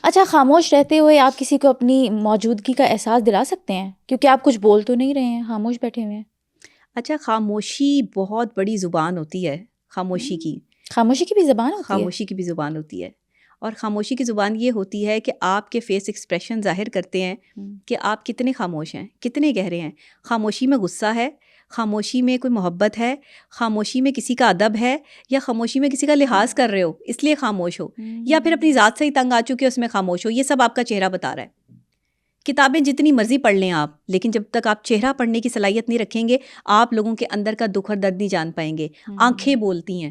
اچھا، خاموش رہتے ہوئے آپ کسی کو اپنی موجودگی کا احساس دلا سکتے ہیں کیونکہ آپ کچھ بول تو نہیں رہے ہیں، خاموش بیٹھے ہوئے ہیں؟ اچھا، خاموشی بہت بڑی زبان ہوتی ہے. خاموشی کی خاموشی کی بھی زبان ہوتی ہے؟ خاموشی کی بھی زبان ہوتی ہے. اور خاموشی کی زبان یہ ہوتی ہے کہ آپ کے فیس ایکسپریشن ظاہر کرتے ہیں کہ آپ کتنے خاموش ہیں، کتنے گہرے ہیں. خاموشی میں غصہ ہے، خاموشی میں کوئی محبت ہے، خاموشی میں کسی کا ادب ہے، یا خاموشی میں کسی کا لحاظ کر رہے ہو اس لیے خاموش ہو، یا پھر اپنی ذات سے ہی تنگ آ چکے اس میں خاموش ہو. یہ سب آپ کا چہرہ بتا رہا ہے. کتابیں جتنی مرضی پڑھ لیں آپ، لیکن جب تک آپ چہرہ پڑھنے کی صلاحیت نہیں رکھیں گے آپ لوگوں کے اندر کا دکھ اور درد نہیں جان پائیں گے. آنکھیں بولتی ہیں.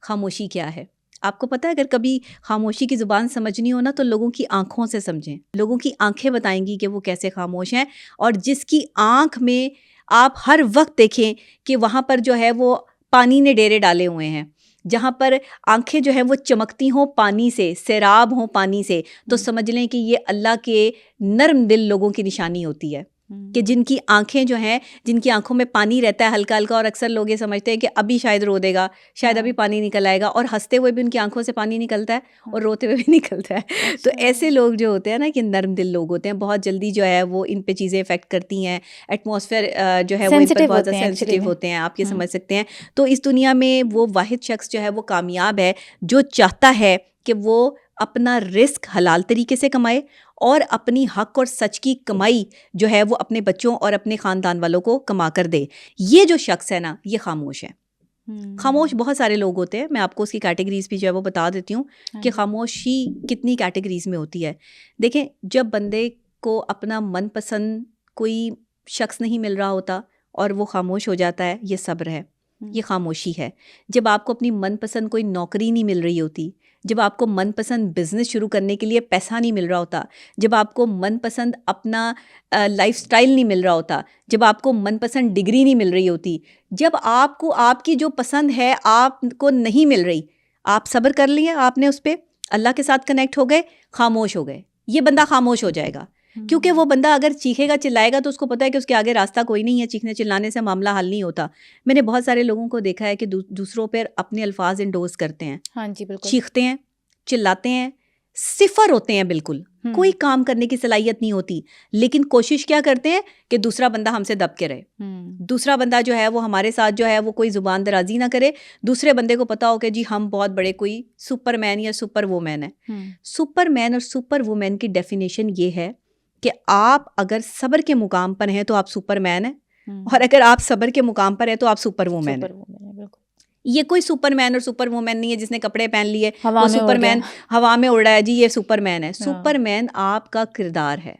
خاموشی کیا ہے آپ کو پتہ ہے؟ اگر کبھی خاموشی کی زبان سمجھنی ہو نا تو لوگوں کی آنکھوں سے سمجھیں. لوگوں کی آنکھیں بتائیں گی کہ وہ کیسے خاموش ہیں. اور جس کی آنکھ میں آپ ہر وقت دیکھیں کہ وہاں پر جو ہے وہ پانی نے ڈیرے ڈالے ہوئے ہیں، جہاں پر آنکھیں جو ہیں وہ چمکتی ہوں پانی سے، سیراب ہوں پانی سے، تو سمجھ لیں کہ یہ اللہ کے نرم دل لوگوں کی نشانی ہوتی ہے کہ جن کی آنکھیں جو ہیں، جن کی آنکھوں میں پانی رہتا ہے ہلکا ہلکا. اور اکثر لوگ یہ سمجھتے ہیں کہ ابھی شاید رو دے گا، شاید ابھی پانی نکل آئے گا، اور ہنستے ہوئے بھی ان کی آنکھوں سے پانی نکلتا ہے اور روتے ہوئے بھی نکلتا ہے. تو ایسے لوگ جو ہوتے ہیں نا کہ نرم دل لوگ ہوتے ہیں، بہت جلدی جو ہے وہ ان پہ چیزیں افیکٹ کرتی ہیں. ایٹماسفیئر جو ہے وہ ان پر بہت زیادہ سینسٹیو ہوتے ہیں، آپ یہ سمجھ سکتے ہیں. تو اس دنیا میں وہ واحد شخص جو ہے وہ کامیاب ہے جو چاہتا ہے کہ وہ اپنا رزق حلال طریقے سے کمائے اور اپنی حق اور سچ کی کمائی جو ہے وہ اپنے بچوں اور اپنے خاندان والوں کو کما کر دے. یہ جو شخص ہے نا یہ خاموش ہے. خاموش بہت سارے لوگ ہوتے ہیں. میں آپ کو اس کی کیٹیگریز بھی جو ہے وہ بتا دیتی ہوں کہ خاموشی کتنی کیٹیگریز میں ہوتی ہے. دیکھیں، جب بندے کو اپنا من پسند کوئی شخص نہیں مل رہا ہوتا اور وہ خاموش ہو جاتا ہے، یہ صبر ہے، یہ خاموشی ہے. جب آپ کو اپنی من پسند کوئی نوکری نہیں مل رہی ہوتی، جب آپ کو من پسند بزنس شروع کرنے کے لیے پیسہ نہیں مل رہا ہوتا، جب آپ کو من پسند اپنا لائف سٹائل نہیں مل رہا ہوتا، جب آپ کو من پسند ڈگری نہیں مل رہی ہوتی، جب آپ کو آپ کی جو پسند ہے آپ کو نہیں مل رہی، آپ صبر کر لیے، آپ نے اس پہ اللہ کے ساتھ کنیکٹ ہو گئے، خاموش ہو گئے. یہ بندہ خاموش ہو جائے گا. کیونکہ وہ بندہ اگر چیخے گا چلائے گا تو اس کو پتہ ہے کہ اس کے آگے راستہ کوئی نہیں ہے. چیخنے چلانے سے معاملہ حل نہیں ہوتا. میں نے بہت سارے لوگوں کو دیکھا ہے کہ دوسروں پر اپنے الفاظ انڈوز کرتے ہیں. ہاں جی، بالکل. چیختے ہیں، چلاتے ہیں، صفر ہوتے ہیں، بالکل کوئی کام کرنے کی صلاحیت نہیں ہوتی، لیکن کوشش کیا کرتے ہیں کہ دوسرا بندہ ہم سے دب کے رہے، دوسرا بندہ جو ہے وہ ہمارے ساتھ جو ہے وہ کوئی زبان درازی نہ کرے. دوسرے بندے کو پتا ہو کہ جی ہم بہت بڑے کوئی سپر مین یا سپر وومین ہے. سپر مین اور سپر وومین کی ڈیفینیشن یہ ہے کہ آپ اگر صبر کے مقام پر ہیں تو آپ سپر مین ہیں، اور اگر آپ صبر کے مقام پر ہیں تو آپ سپر وومین ہیں. یہ کوئی سپر مین اور سپر وومین نہیں ہے جس نے کپڑے پہن لیے وہ سپر مین ہوا میں اڑ رہا ہے، جی یہ سپر مین ہے. سپر مین آپ کا کردار ہے.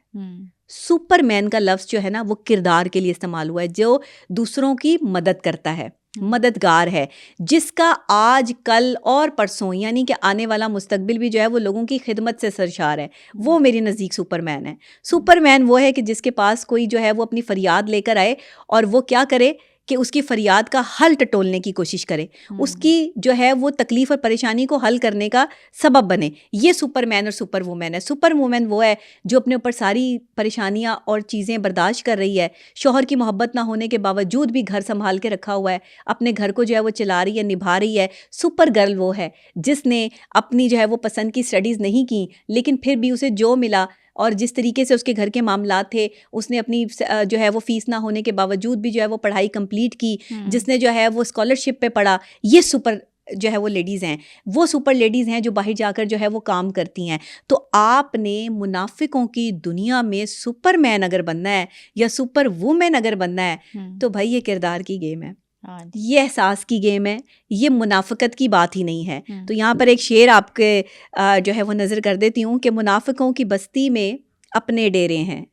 سپر مین کا لفظ جو ہے نا وہ کردار کے لیے استعمال ہوا ہے، جو دوسروں کی مدد کرتا ہے، مددگار ہے، جس کا آج کل اور پرسوں یعنی کہ آنے والا مستقبل بھی جو ہے وہ لوگوں کی خدمت سے سرشار ہے. وہ میری نزدیک سپر مین ہے. سپر مین وہ ہے کہ جس کے پاس کوئی جو ہے وہ اپنی فریاد لے کر آئے اور وہ کیا کرے کہ اس کی فریاد کا حل ٹٹولنے کی کوشش کرے، اس کی جو ہے وہ تکلیف اور پریشانی کو حل کرنے کا سبب بنے. یہ سپر مین اور سپر وومین ہے. سپر وومین وہ ہے جو اپنے اوپر ساری پریشانیاں اور چیزیں برداشت کر رہی ہے، شوہر کی محبت نہ ہونے کے باوجود بھی گھر سنبھال کے رکھا ہوا ہے، اپنے گھر کو جو ہے وہ چلا رہی ہے، نبھا رہی ہے. سپر گرل وہ ہے جس نے اپنی جو ہے وہ پسند کی اسٹڈیز نہیں کی، لیکن پھر بھی اسے جو ملا اور جس طریقے سے اس کے گھر کے معاملات تھے اس نے اپنی جو ہے وہ فیس نہ ہونے کے باوجود بھی جو ہے وہ پڑھائی کمپلیٹ کی، جس نے جو ہے وہ اسکالرشپ پہ پڑھا. یہ سپر جو ہے وہ لیڈیز ہیں، وہ سپر لیڈیز ہیں جو باہر جا کر جو ہے وہ کام کرتی ہیں. تو آپ نے منافقوں کی دنیا میں سپر مین اگر بننا ہے یا سپر وومین اگر بننا ہے تو بھائی یہ کردار کی گیم ہے، یہ احساس کی گیم ہے، یہ منافقت کی بات ہی نہیں ہے. تو یہاں پر ایک شعر آپ کے جو ہے وہ نظر کر دیتی ہوں کہ منافقوں کی بستی میں اپنے ڈیرے ہیں،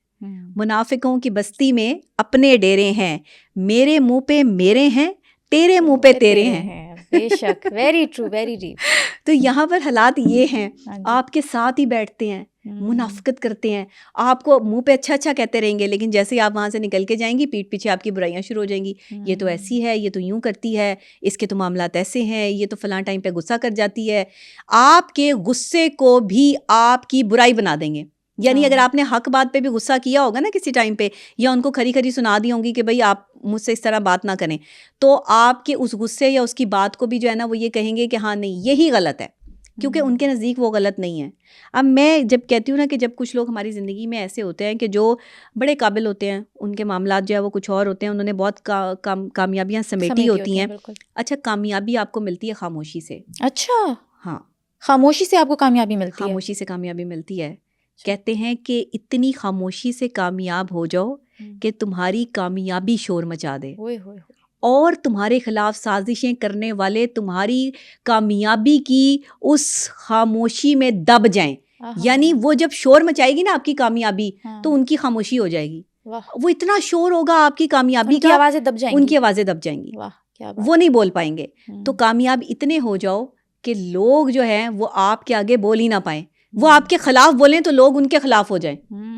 منافقوں کی بستی میں اپنے ڈیرے ہیں، میرے منہ پہ میرے ہیں، تیرے منہ پہ تیرے ہیں. بے شک، ویری ٹرو، ویری ڈیپ. تو یہاں پر حالات یہ ہیں، آپ کے ساتھ ہی بیٹھتے ہیں، منافقت کرتے ہیں، آپ کو منہ پہ اچھا اچھا کہتے رہیں گے، لیکن جیسے ہی آپ وہاں سے نکل کے جائیں گی پیٹھ پیچھے آپ کی برائیاں شروع ہو جائیں گی. یہ تو ایسی ہے، یہ تو یوں کرتی ہے، اس کے تو معاملات ایسے ہیں، یہ تو فلاں ٹائم پہ غصہ کر جاتی ہے. آپ کے غصے کو بھی آپ کی برائی بنا دیں گے. یعنی اگر آپ نے حق بات پہ بھی غصہ کیا ہوگا نا کسی ٹائم پہ، یا ان کو کھری کھری سنا دی ہوں گی کہ بھئی آپ مجھ سے اس طرح بات نہ کریں، تو آپ کے اس غصے یا اس کی بات کو بھی جو ہے نا وہ یہ کہیں گے کہ ہاں نہیں یہی غلط ہے، کیونکہ ان کے نزدیک وہ غلط نہیں ہے. اب میں جب کہتی ہوں نا کہ جب کچھ لوگ ہماری زندگی میں ایسے ہوتے ہیں کہ جو بڑے قابل ہوتے ہیں, ان کے معاملات جو ہے وہ کچھ اور ہوتے ہیں, انہوں نے بہت کامیابیاں سمیٹی ہوتی ہیں. اچھا, کامیابی آپ کو ملتی ہے خاموشی سے. اچھا, ہاں, خاموشی سے آپ کو کامیابی ملتی ہے. خاموشی سے کامیابی ملتی ہے. کہتے ہیں کہ اتنی خاموشی سے کامیاب ہو جاؤ کہ تمہاری کامیابی شور مچا دے, اور تمہارے خلاف سازشیں کرنے والے تمہاری کامیابی کی اس خاموشی میں دب جائیں. یعنی وہ جب شور مچائے گی نا آپ کی کامیابی, تو ان کی خاموشی ہو جائے گی. وہ اتنا شور ہوگا آپ کی کامیابی کا, ان کی آوازیں دب جائیں گی, وہ نہیں بول پائیں گے. تو کامیاب اتنے ہو جاؤ کہ لوگ جو ہیں وہ آپ کے آگے بول ہی نہ پائیں. وہ آپ کے خلاف بولیں تو لوگ ان کے خلاف ہو جائیں.